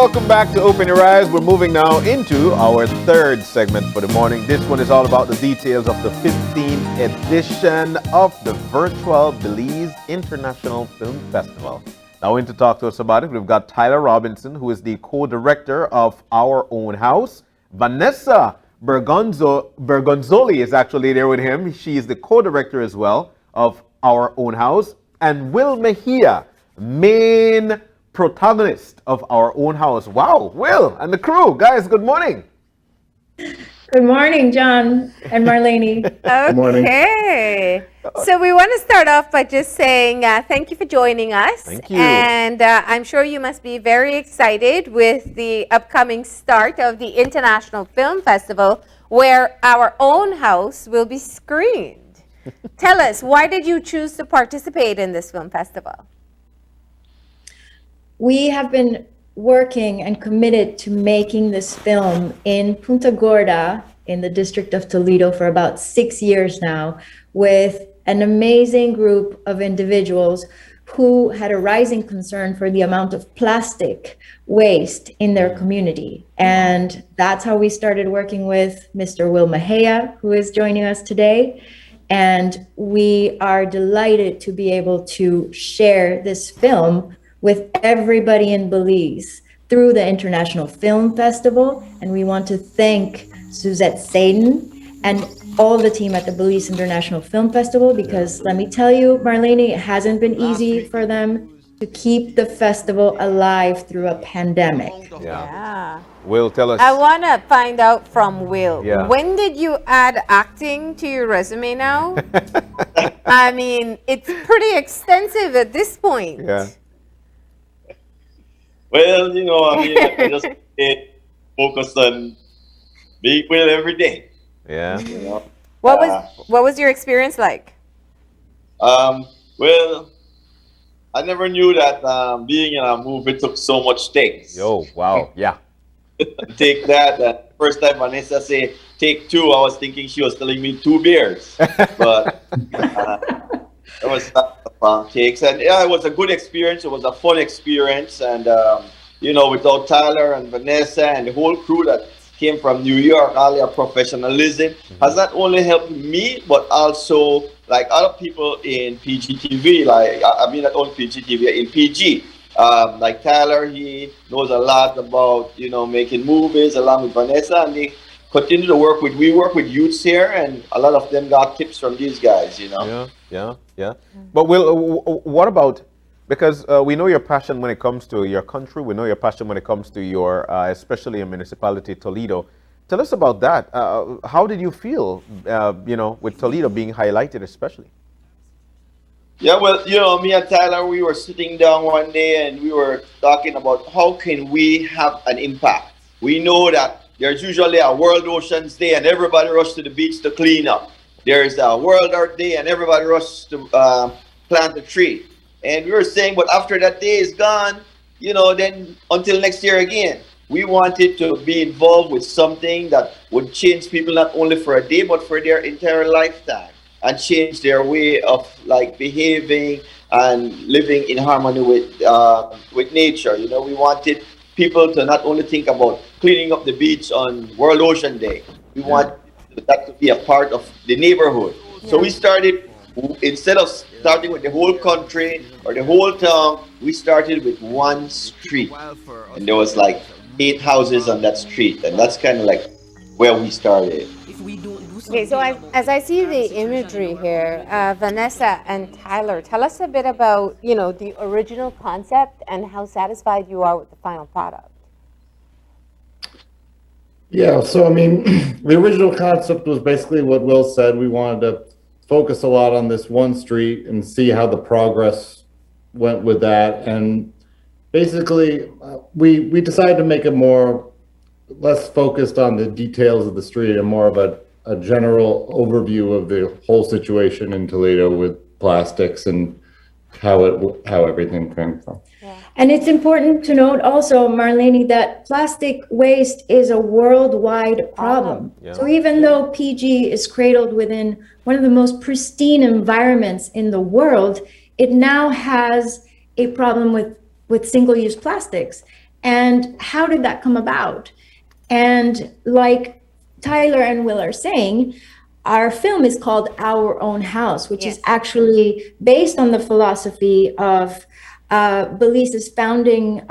welcome back to Open Your Eyes. We're moving now into our third segment for the morning. This one is all about the details of the 15th edition of the virtual Belize International Film Festival. Now in to talk to us about it, we've got Tyler Robinson, who is the co-director of Our Own House. Vanessa Bergonzoli is actually there with him. She is the co-director as well of Our Own House. And Wil Maheia, main protagonist of Our Own House. Wow, Will and the crew. Guys, good morning. Good morning, John and Marlene. Good morning. Okay. So we want to start off by just saying thank you for joining us. Thank you. And I'm sure you must be very excited with the upcoming start of the International Film Festival, where Our Own House will be screened. Tell us, why did you choose to participate in this film festival? We have been working and committed to making this film in Punta Gorda in the district of Toledo for about 6 years now, with an amazing group of individuals who had a rising concern for the amount of plastic waste in their community. And that's how we started working with Mr. Wil Maheia, who is joining us today. And we are delighted to be able to share this film with everybody in Belize through the International Film Festival. And we want to thank Suzette Saden and all the team at the Belize International Film Festival, because let me tell you, Marlene, it hasn't been easy for them to keep the festival alive through a pandemic. Yeah. Will, tell us. I want to find out from Will. Yeah. When did you add acting to your resume now? I mean, it's pretty extensive at this point. Yeah. Well, I just focus on being Will every day. Yeah. What was your experience like? Well, I never knew that being in a movie took so much takes. Yo, wow. Yeah. Take that. First time Vanessa say take two, I was thinking she was telling me 2 beers. But it was takes, and yeah, it was a good experience. It was a fun experience, and without Tyler and Vanessa and the whole crew that came from New York, all their professionalism has not only helped me, but also like other people in PGTV. Like I mean, not only PGTV, in PG. Like Tyler, he knows a lot about making movies along with Vanessa, and they continue to work with. We work with youths here, and a lot of them got tips from these guys. Yeah. But Will, what about, because we know your passion when it comes to your country, we know your passion when it comes to your, especially your municipality, Toledo. Tell us about that. How did you feel, with Toledo being highlighted especially? Yeah, well, me and Tyler, we were sitting down one day and we were talking about how can we have an impact. We know that there's usually a World Oceans Day and everybody rushes to the beach to clean up. There's a World Earth Day and everybody rushes to plant a tree. And we were saying, but after that day is gone, then until next year again, we wanted to be involved with something that would change people not only for a day, but for their entire lifetime, and change their way of like behaving and living in harmony with nature. We wanted people to not only think about cleaning up the beach on World Ocean Day. We want that to be a part of the neighborhood. Yeah. So we started, instead of starting with the whole country or the whole town, we started with one street. And there was like 8 houses on that street. And that's kind of like where we started. Okay, so as I see the imagery here, Vanessa and Tyler, tell us a bit about, the original concept and how satisfied you are with the final product. Yeah, so I mean, the original concept was basically what Will said. We wanted to focus a lot on this one street and see how the progress went with that. And basically, we decided to make it less focused on the details of the street and more of a general overview of the whole situation in Toledo with plastics and how everything came from. Yeah. And it's important to note also, Marlene, that plastic waste is a worldwide problem. Yeah. So even though PG is cradled within one of the most pristine environments in the world, it now has a problem with single-use plastics. And how did that come about? And like Tyler and Will are saying, our film is called Our Own House, which is actually based on the philosophy of Belize's founding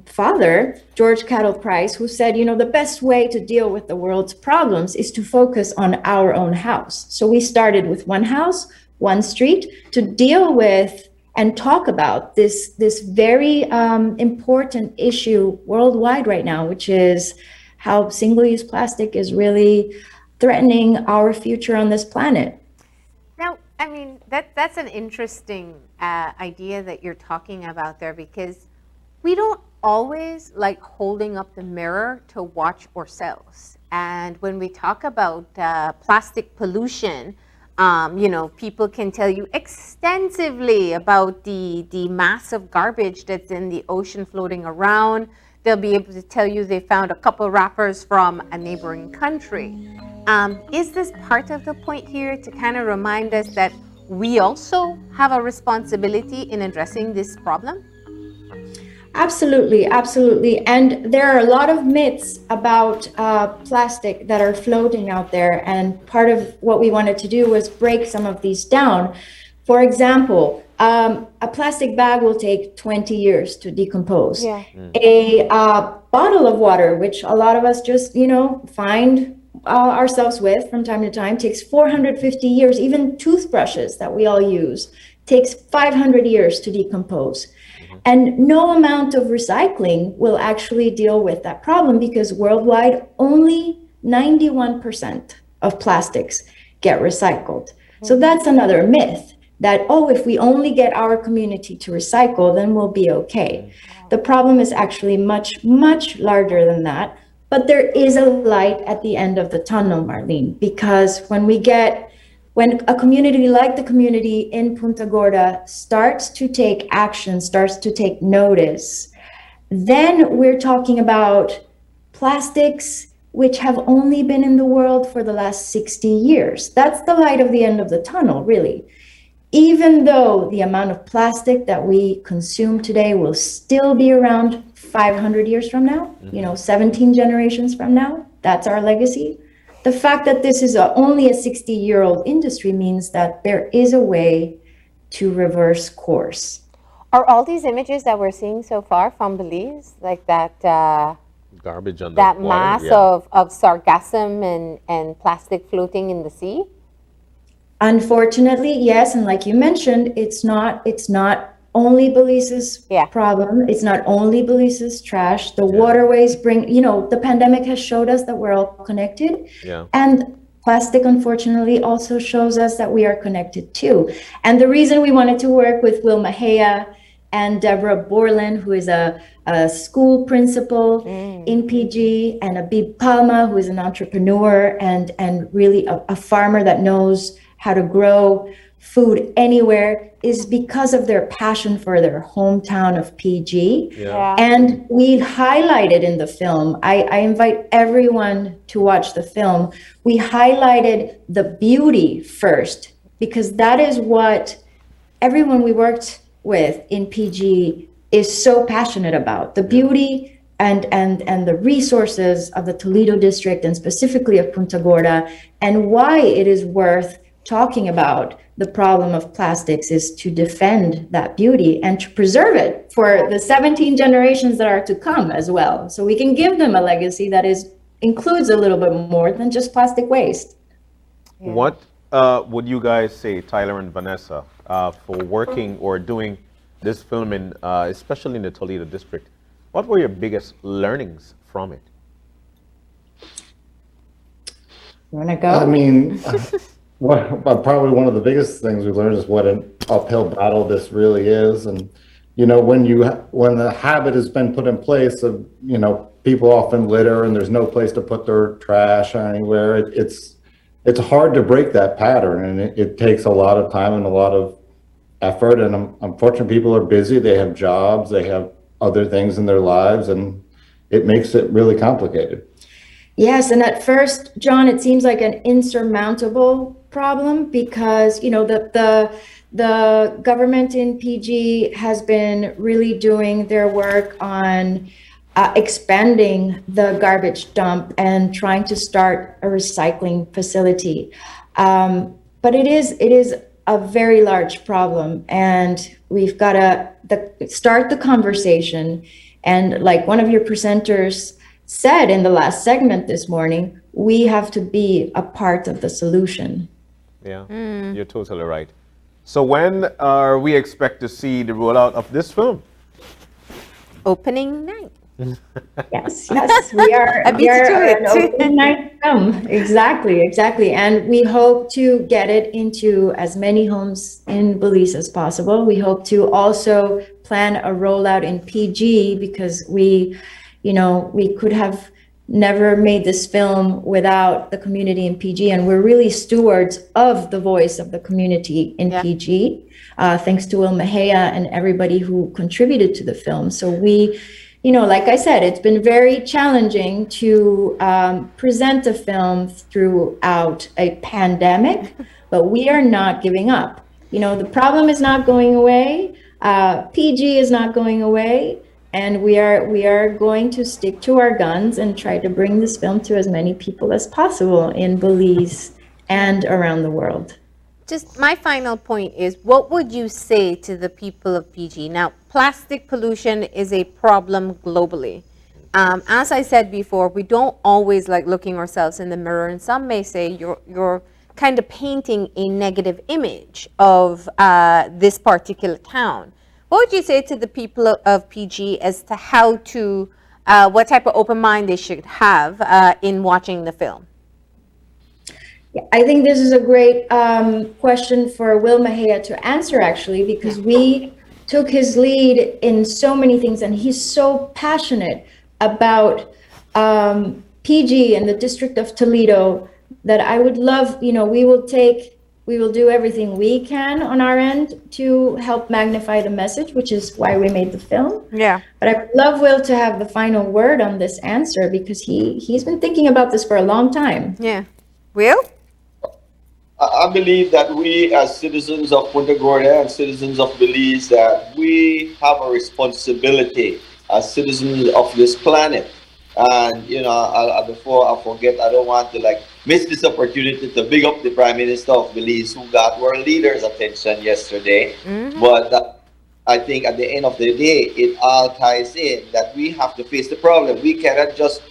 father, George Cattle Price, who said, you know, the best way to deal with the world's problems is to focus on our own house. So we started with one house, one street, to deal with and talk about this very important issue worldwide right now, which is how single-use plastic is really threatening our future on this planet. Now, I mean, that's an interesting idea that you're talking about there, because we don't always like holding up the mirror to watch ourselves. And when we talk about plastic pollution, you know, people can tell you extensively about the mass of garbage that's in the ocean floating around. They'll be able to tell you they found a couple wrappers from a neighboring country. Is this part of the point here to kind of remind us that we also have a responsibility in addressing this problem? Absolutely, absolutely. And there are a lot of myths about plastic that are floating out there. And part of what we wanted to do was break some of these down. For example, a plastic bag will take 20 years to decompose. Yeah. A bottle of water, which a lot of us just, you know, find ourselves with from time to time, takes 450 years. Even toothbrushes that we all use takes 500 years to decompose. And no amount of recycling will actually deal with that problem, because worldwide, only 91% of plastics get recycled. So that's another myth, that, oh, if we only get our community to recycle, then we'll be okay. The problem is actually much, much larger than that. But there is a light at the end of the tunnel, Marlene, because when a community like the community in Punta Gorda starts to take action, starts to take notice, then we're talking about plastics which have only been in the world for the last 60 years. That's the light of the end of the tunnel, really. Even though the amount of plastic that we consume today will still be around 500 years from now, you know, 17 generations from now, that's our legacy. The fact that this is only a 60-year-old industry means that there is a way to reverse course. Are all these images that we're seeing so far from Belize, like that Garbage on that the water, mass yeah. of sargassum and plastic floating in the sea? Unfortunately, yes, and like you mentioned, it's not only Belize's problem. It's not only Belize's trash. The waterways bring, you know, the pandemic has showed us that we're all connected. Yeah. And plastic, unfortunately, also shows us that we are connected too. And the reason we wanted to work with Wil Maheia and Deborah Borland, who is a school principal in PG, and Abib Palma, who is an entrepreneur and really a farmer that knows how to grow food anywhere, is because of their passion for their hometown of PG. Yeah. And we highlighted in the film, I invite everyone to watch the film. We highlighted the beauty first, because that is what everyone we worked with in PG is so passionate about. The beauty and the resources of the Toledo district, and specifically of Punta Gorda, and why it is worth talking about the problem of plastics is to defend that beauty and to preserve it for the 17 generations that are to come as well. So we can give them a legacy that includes a little bit more than just plastic waste. Yeah. What would you guys say, Tyler and Vanessa, for working or doing this film in, especially in the Toledo district? What were your biggest learnings from it? You want to go? I mean, probably one of the biggest things we learned is what an uphill battle this really is. And, you know, when the habit has been put in place of, you know, people often litter and there's no place to put their trash anywhere, it's hard to break that pattern, and it takes a lot of time and a lot of effort. And unfortunately, people are busy, they have jobs, they have other things in their lives, and it makes it really complicated. Yes, and at first, John, it seems like an insurmountable problem, because, you know, the government in PG has been really doing their work on expanding the garbage dump and trying to start a recycling facility. But it is a very large problem, and we've got to start the conversation. And like one of your presenters said in the last segment this morning, we have to be a part of the solution. Yeah, you're totally right. So when are we expect to see the rollout of this film? Opening night. Yes, we are. I beat We you are to it. an open night film. Exactly, and we hope to get it into as many homes in Belize as possible. We hope to also plan a rollout in PG, because we could have never made this film without the community in PG, and we're really stewards of the voice of the community in PG. Thanks to Wil Maheia and everybody who contributed to the film. So we. Like I said, it's been very challenging to present a film throughout a pandemic, but we are not giving up. The problem is not going away. PG is not going away, and we are going to stick to our guns and try to bring this film to as many people as possible in Belize and around the world. Just my final point is, what would you say to the people of PG? Now, plastic pollution is a problem globally. As I said before, we don't always like looking ourselves in the mirror, and some may say you're kind of painting a negative image of this particular town. What would you say to the people of PG as to how to, what type of open mind they should have in watching the film? I think this is a great question for Wil Maheia to answer, actually, because we took his lead in so many things, and he's so passionate about PG and the District of Toledo that I would love, we will do everything we can on our end to help magnify the message, which is why we made the film. Yeah. But I would love Wil to have the final word on this answer, because he's been thinking about this for a long time. Yeah. Wil? I believe that we, as citizens of Punta Gorda and citizens of Belize, that we have a responsibility as citizens of this planet. And before I forget, I don't want to miss this opportunity to big up the Prime Minister of Belize, who got world leaders' attention yesterday. Mm-hmm. But I think at the end of the day, it all ties in that we have to face the problem. We cannot just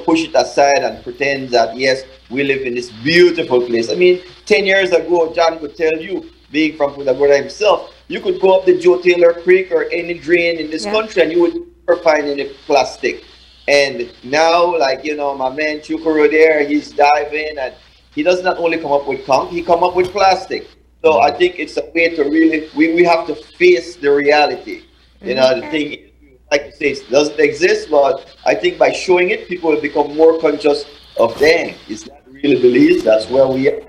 push it aside and pretend that, yes, we live in this beautiful place. I mean, 10 years ago, John could tell you, being from Punta Gorda himself, you could go up the Joe Taylor Creek or any drain in this country and you would never find any plastic. And now, my man Chukuru there, he's diving, and he does not only come up with conch, he come up with plastic. So I think it's a way to really, we have to face the reality. The thing, like you say, it doesn't exist, but I think by showing it, people will become more conscious of, dang, is that really Belize? That's where we are,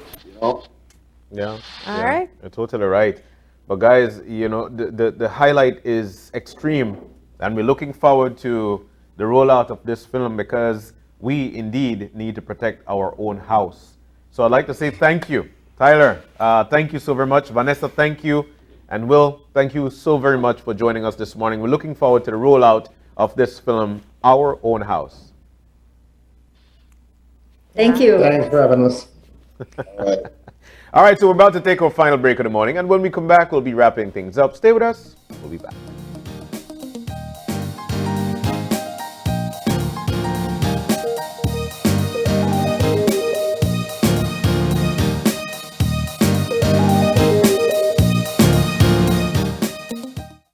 Yeah. All right. You're totally right. But guys, the highlight is extreme, and we're looking forward to the rollout of this film, because we indeed need to protect our own house. So I'd like to say thank you. Tyler, thank you so very much. Vanessa, thank you. And Wil, thank you so very much for joining us this morning. We're looking forward to the rollout of this film, Our Own House. Thank you. Thanks for having us. All right, so we're about to take our final break of the morning. And when we come back, we'll be wrapping things up. Stay with us. We'll be back.